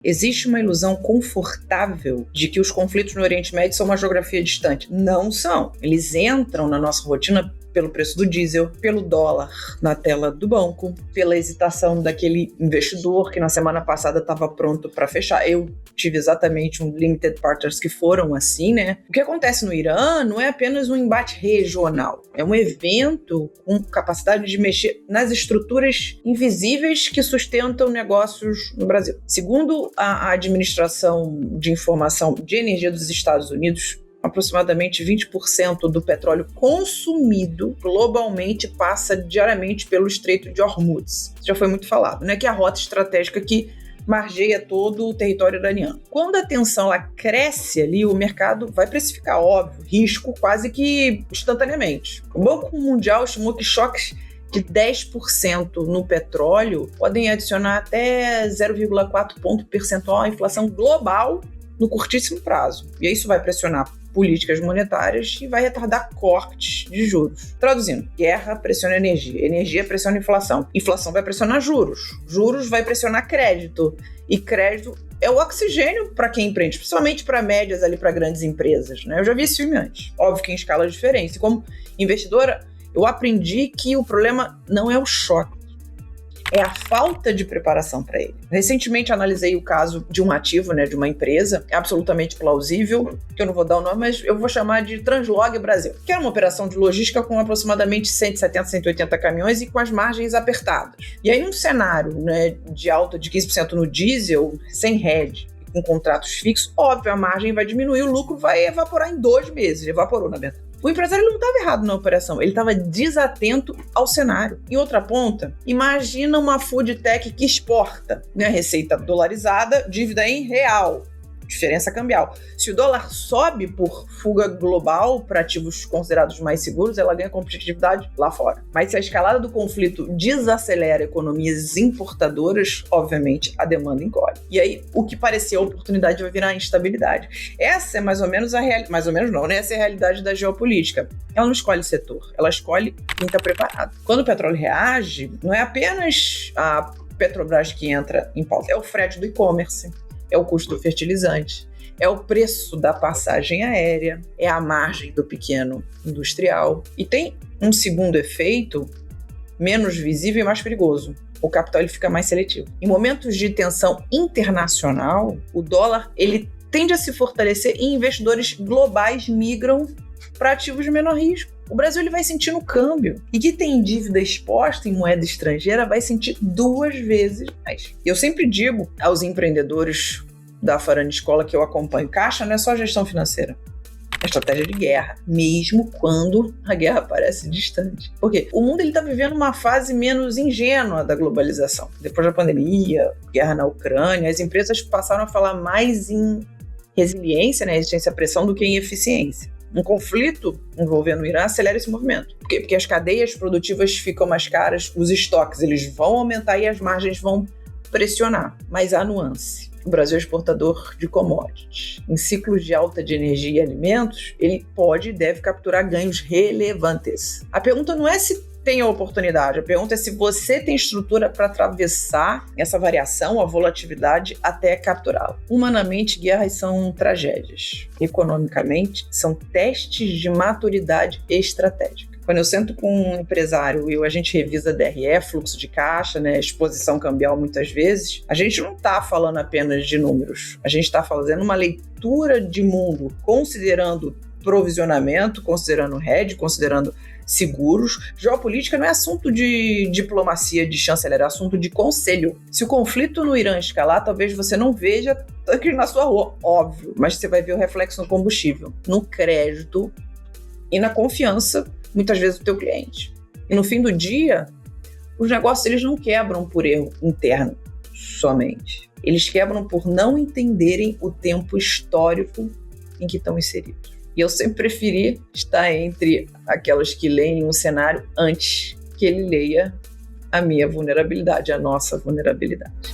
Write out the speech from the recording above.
Existe uma ilusão confortável de que os conflitos no Oriente Médio são uma geografia distante. Não são. Eles entram na nossa rotina pelo preço do diesel, pelo dólar na tela do banco, pela hesitação daquele investidor que na semana passada estava pronto para fechar. Eu tive exatamente um limited partners que foram assim, né? O que acontece no Irã não é apenas um embate regional, é um evento com capacidade de mexer nas estruturas invisíveis que sustentam negócios no Brasil. Segundo a Administração de Informação de Energia dos Estados Unidos, aproximadamente 20% do petróleo consumido globalmente passa diariamente pelo Estreito de Hormuz. Isso já foi muito falado, né? Que é a rota estratégica que margeia todo o território iraniano. Quando a tensão ela cresce ali, o mercado vai precificar, óbvio, risco quase que instantaneamente. O Banco Mundial estimou que choques de 10% no petróleo podem adicionar até 0,4 ponto percentual à inflação global no curtíssimo prazo. E isso vai pressionar políticas monetárias e vai retardar cortes de juros. Traduzindo, guerra pressiona energia, energia pressiona inflação, inflação vai pressionar juros, juros vai pressionar crédito, e crédito é o oxigênio para quem empreende, principalmente para médias ali, para grandes empresas, né? Eu já vi esse filme antes, óbvio que em escalas diferentes. Como investidora, eu aprendi que o problema não é o choque, é a falta de preparação para ele. Recentemente analisei o caso de um ativo, né, de uma empresa, absolutamente plausível, que eu não vou dar o nome, mas eu vou chamar de Translog Brasil, que era uma operação de logística com aproximadamente 170, 180 caminhões e com as margens apertadas. E aí, num cenário, né, de alta de 15% no diesel, sem hedge, com contratos fixos, óbvio, a margem vai diminuir, o lucro vai evaporar em 2 meses. Evaporou, na verdade. O empresário não estava errado na operação, ele estava desatento ao cenário. Em outra ponta, imagina uma food tech que exporta, né, receita dolarizada, dívida em real, diferença cambial. Se o dólar sobe por fuga global para ativos considerados mais seguros, ela ganha competitividade lá fora. Mas se a escalada do conflito desacelera economias importadoras, obviamente a demanda encolhe. E aí, o que parecia a oportunidade vai virar instabilidade. Essa é mais ou menos a realidade, mais ou menos não, né? Essa é a realidade da geopolítica. Ela não escolhe setor, ela escolhe quem está preparado. Quando o petróleo reage, não é apenas a Petrobras que entra em pauta, é o frete do e-commerce, é o custo do fertilizante, é o preço da passagem aérea, é a margem do pequeno industrial. E tem um segundo efeito, menos visível e mais perigoso. O capital ele fica mais seletivo. Em momentos de tensão internacional, o dólar ele tende a se fortalecer e investidores globais migram para ativos de menor risco. O Brasil ele vai sentir no câmbio. E quem tem dívida exposta em moeda estrangeira vai sentir 2 vezes mais. Eu sempre digo aos empreendedores da Farani Escola que eu acompanho, caixa não é só gestão financeira. É estratégia de guerra, mesmo quando a guerra parece distante. Por quê? O mundo está vivendo uma fase menos ingênua da globalização. Depois da pandemia, guerra na Ucrânia, as empresas passaram a falar mais em resiliência, né, resistência à pressão, do que em eficiência. Um conflito envolvendo o Irã acelera esse movimento. Por quê? Porque as cadeias produtivas ficam mais caras, os estoques eles vão aumentar e as margens vão pressionar. Mas há nuance. O Brasil é exportador de commodities. Em ciclos de alta de energia e alimentos, ele pode e deve capturar ganhos relevantes. A pergunta não é se tem a oportunidade, a pergunta é se você tem estrutura para atravessar essa variação, a volatilidade, até capturá-la. Humanamente, guerras são tragédias. Economicamente, são testes de maturidade estratégica. Quando eu sento com um empresário e a gente revisa DRE, fluxo de caixa, né, exposição cambial muitas vezes, a gente não está falando apenas de números, a gente está fazendo uma leitura de mundo, considerando provisionamento, considerando hedge, considerando seguros. Geopolítica não é assunto de diplomacia, de chanceler, é assunto de conselho. Se o conflito no Irã escalar, talvez você não veja tanque na sua rua, óbvio, mas você vai ver o reflexo no combustível, no crédito e na confiança, muitas vezes, do teu cliente. E no fim do dia, os negócios eles não quebram por erro interno somente. Eles quebram por não entenderem o tempo histórico em que estão inseridos. E eu sempre preferi estar entre aquelas que leem um cenário antes que ele leia a minha vulnerabilidade, a nossa vulnerabilidade.